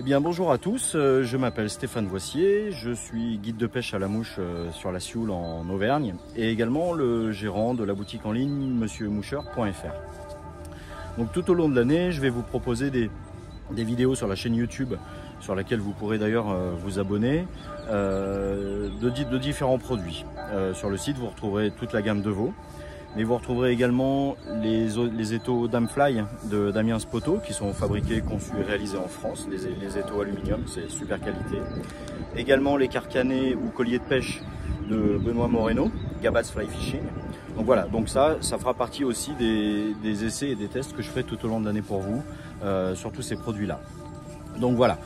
Eh bien bonjour à tous, je m'appelle Stéphane Voissier, je suis guide de pêche à la mouche sur la Sioule en Auvergne et également le gérant de la boutique en ligne monsieurmoucheur.fr. Donc tout au long de l'année, je vais vous proposer des vidéos sur la chaîne YouTube sur laquelle vous pourrez d'ailleurs vous abonner de différents produits. Sur le site, vous retrouverez toute la gamme de veau. Mais vous retrouverez également les étaux Damfly de Damien Spoto qui sont fabriqués, conçus et réalisés en France, les étaux aluminium, c'est super qualité. Également les carcanets ou colliers de pêche de Benoît Moreno, Gabatz Fly Fishing. Donc voilà, donc ça fera partie aussi des essais et des tests que je ferai tout au long de l'année pour vous sur tous ces produits-là. Donc voilà,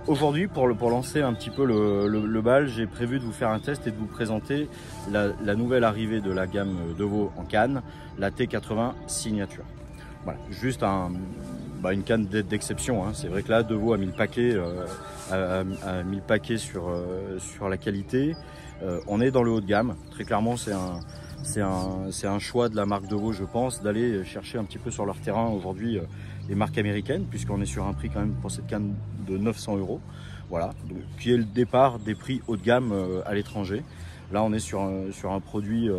aujourd'hui pour lancer un petit peu le bal, j'ai prévu de vous faire un test et de vous présenter la nouvelle arrivée de la gamme de veau en canne, la T80 Signature. Voilà, juste une canne d'exception, hein. C'est vrai que là, de veau a mis le paquet, sur la qualité. On est dans le haut de gamme, très clairement c'est un choix de la marque de veau, je pense, d'aller chercher un petit peu sur leur terrain aujourd'hui les marques américaines, puisqu'on est sur un prix quand même pour cette canne de 900 €, voilà, donc, qui est le départ des prix haut de gamme à l'étranger. Là on est sur un produit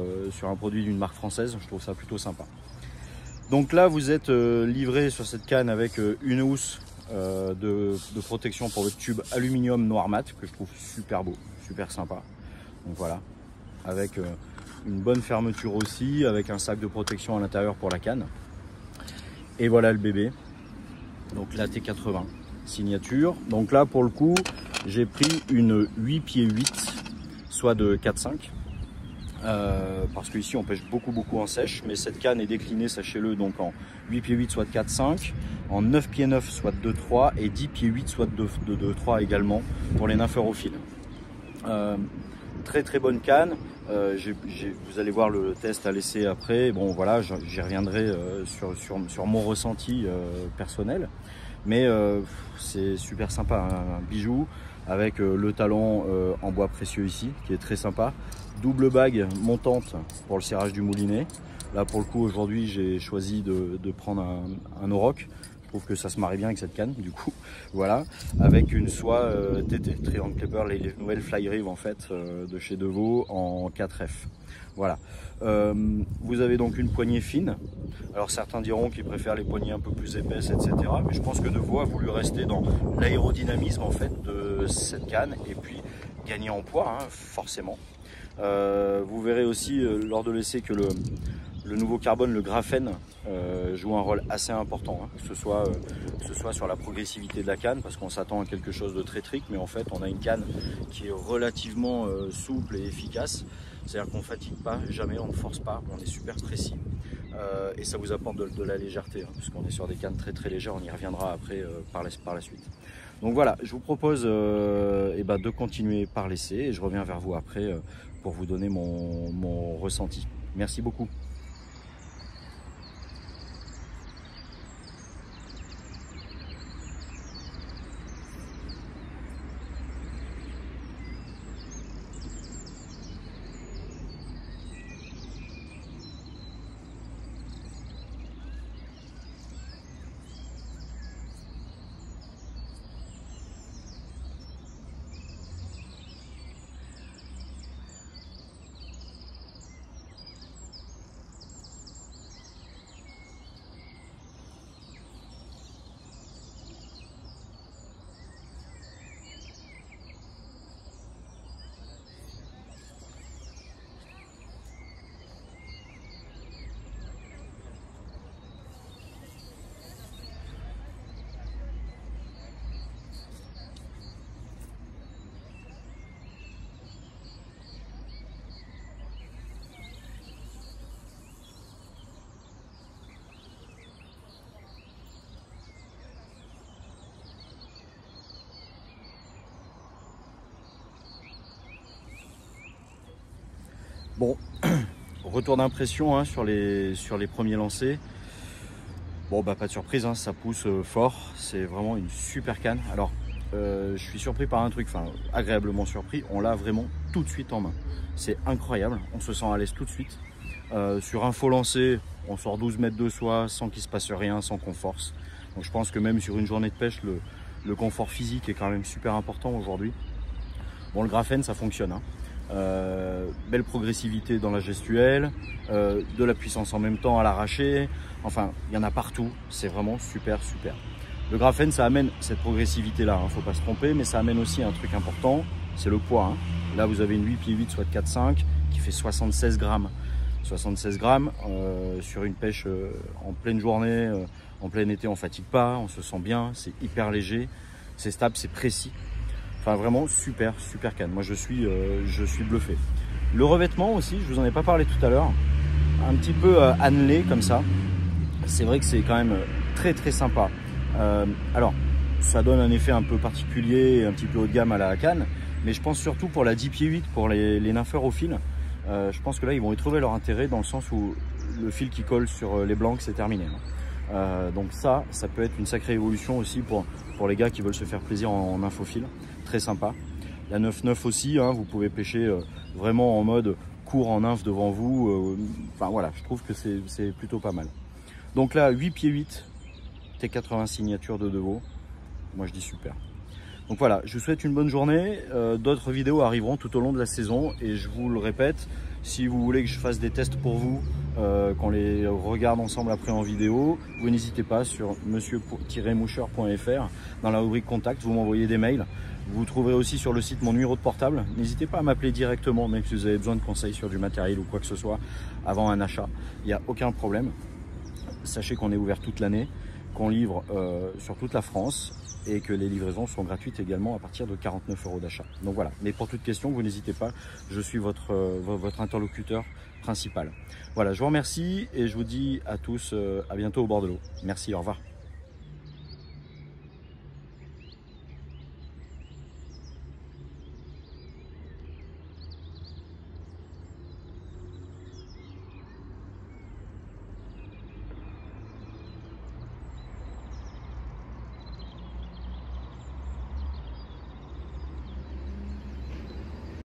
d'une marque française, je trouve ça plutôt sympa. Donc là vous êtes livré sur cette canne avec une housse de protection pour votre tube aluminium noir mat, que je trouve super beau, super sympa. Donc voilà, avec une bonne fermeture aussi, avec un sac de protection à l'intérieur pour la canne. Et voilà le bébé, donc la T80 Signature. Donc là pour le coup j'ai pris une 8 pieds 8, soit de 4,5, parce qu'ici on pêche beaucoup en sèche, mais cette canne est déclinée, sachez-le, donc en 8 pieds 8 soit de 4,5, en 9 pieds 9 soit de 2,3 et 10 pieds 8 soit de 2,3 également pour les nymphérophiles. Très bonne canne. Vous allez voir le test à l'essai après. Bon voilà, j'y reviendrai sur mon ressenti personnel. Mais c'est super sympa, hein, un bijou avec le talon en bois précieux ici, qui est très sympa. Double bague montante pour le serrage du moulinet. Là pour le coup aujourd'hui j'ai choisi de prendre un auroch. Je trouve que ça se marie bien avec cette canne, du coup, voilà, avec une soie TT, Triangle Clipper, les nouvelles Fly Reeve en fait, de chez Devaux en 4F. Voilà. Vous avez donc une poignée fine. Alors certains diront qu'ils préfèrent les poignées un peu plus épaisses, etc. Mais je pense que Devaux a voulu rester dans l'aérodynamisme en fait de cette canne et puis gagner en poids, hein, forcément. Vous verrez aussi lors de l'essai que le nouveau carbone, le graphène, joue un rôle assez important, hein, que ce soit sur la progressivité de la canne, parce qu'on s'attend à quelque chose de très trick, mais en fait on a une canne qui est relativement souple et efficace, c'est-à-dire qu'on ne fatigue pas, jamais, on ne force pas, on est super précis, et ça vous apporte de la légèreté, hein, puisqu'on est sur des cannes très légères, on y reviendra après par la suite. Donc voilà, je vous propose de continuer par l'essai, et je reviens vers vous après pour vous donner mon ressenti. Merci beaucoup. Bon, retour d'impression, hein, sur les premiers lancers. Bon bah pas de surprise, hein, ça pousse fort, c'est vraiment une super canne. Alors je suis surpris par un truc, enfin agréablement surpris, on l'a vraiment tout de suite en main. C'est incroyable, on se sent à l'aise tout de suite. Sur un faux lancer, on sort 12 mètres de soie sans qu'il se passe rien, sans qu'on force. Donc je pense que même sur une journée de pêche, Le confort physique est quand même super important aujourd'hui. Bon, le graphène, ça fonctionne, hein. Belle progressivité dans la gestuelle, de la puissance en même temps à l'arraché, enfin il y en a partout, c'est vraiment super. Le graphène, ça amène cette progressivité là, hein, faut pas se tromper, mais ça amène aussi un truc important, c'est le poids, hein. Là vous avez une 8 pieds 8 soit de 4,5 qui fait 76 grammes. 76 grammes sur une pêche en pleine journée, en plein été, on fatigue pas, on se sent bien, c'est hyper léger, c'est stable, c'est précis. Enfin vraiment super canne. Moi je suis bluffé. Le revêtement aussi, je vous en ai pas parlé tout à l'heure, un petit peu annelé comme ça. C'est vrai que c'est quand même très sympa. Alors ça donne un effet un peu particulier, un petit peu haut de gamme à la canne, mais je pense surtout pour la 10 pieds 8, pour les nympheurs au fil. Je pense que là ils vont y trouver leur intérêt dans le sens où le fil qui colle sur les blancs c'est terminé. Donc ça peut être une sacrée évolution aussi pour les gars qui veulent se faire plaisir en infophile. Très sympa. La 9-9 aussi, hein, vous pouvez pêcher vraiment en mode court en nymphe devant vous. Enfin voilà, je trouve que c'est plutôt pas mal. Donc là, 8 pieds 8, T80 signature de Devaux. Moi je dis super. Donc voilà, je vous souhaite une bonne journée. D'autres vidéos arriveront tout au long de la saison. Et je vous le répète, si vous voulez que je fasse des tests pour vous, qu'on les regarde ensemble après en vidéo, vous n'hésitez pas sur monsieur-moucheur.fr dans la rubrique contact, vous m'envoyez des mails. Vous trouverez aussi sur le site mon numéro de portable. N'hésitez pas à m'appeler directement, même si vous avez besoin de conseils sur du matériel ou quoi que ce soit avant un achat. Il n'y a aucun problème. Sachez qu'on est ouvert toute l'année, qu'on livre sur toute la France et que les livraisons sont gratuites également à partir de 49 € d'achat. Donc voilà, mais pour toute question, vous n'hésitez pas, je suis votre interlocuteur principal. Voilà, je vous remercie et je vous dis à tous à bientôt au bord de l'eau. Merci, au revoir.